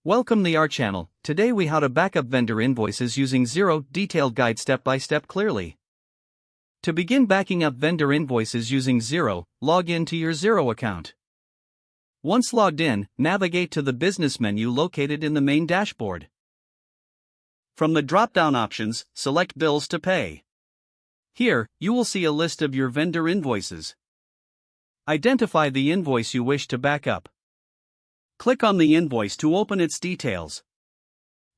Welcome to our channel. Today we how to backup vendor invoices using Xero, detailed guide step by step clearly. To begin backing up vendor invoices using Xero, log in to your Xero account. Once logged in, navigate to the business menu located in the main dashboard. From the drop-down options, select Bills to Pay. Here, you will see a list of your vendor invoices. Identify the invoice you wish to back up. Click on the invoice to open its details.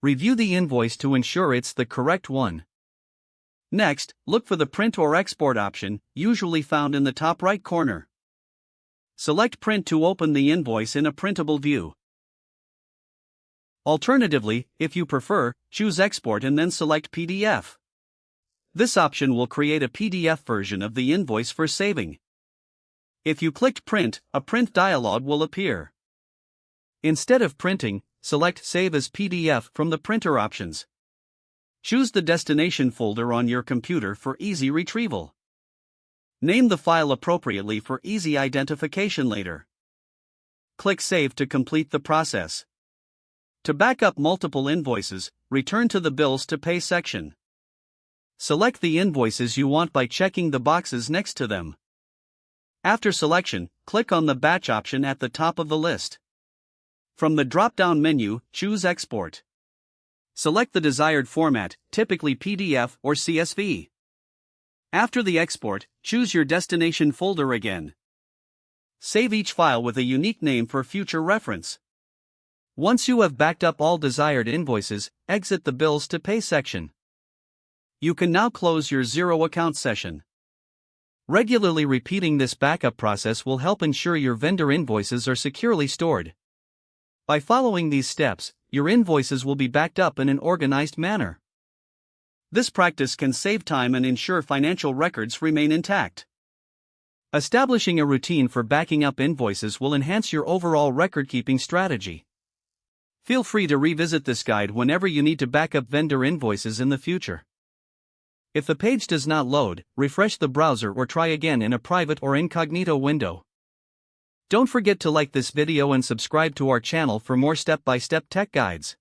Review the invoice to ensure it's the correct one. Next, look for the Print or Export option, usually found in the top right corner. Select Print to open the invoice in a printable view. Alternatively, if you prefer, choose Export and then select PDF. This option will create a PDF version of the invoice for saving. If you clicked Print, a print dialog will appear. Instead of printing, select Save as PDF from the printer options. Choose the destination folder on your computer for easy retrieval. Name the file appropriately for easy identification later. Click Save to complete the process. To back up multiple invoices, return to the Bills to Pay section. Select the invoices you want by checking the boxes next to them. After selection, click on the Batch option at the top of the list. From the drop-down menu, choose Export. Select the desired format, typically PDF or CSV. After the export, choose your destination folder again. Save each file with a unique name for future reference. Once you have backed up all desired invoices, exit the Bills to Pay section. You can now close your Xero account session. Regularly repeating this backup process will help ensure your vendor invoices are securely stored. By following these steps, your invoices will be backed up in an organized manner. This practice can save time and ensure financial records remain intact. Establishing a routine for backing up invoices will enhance your overall record-keeping strategy. Feel free to revisit this guide whenever you need to back up vendor invoices in the future. If the page does not load, refresh the browser or try again in a private or incognito window. Don't forget to like this video and subscribe to our channel for more step-by-step tech guides.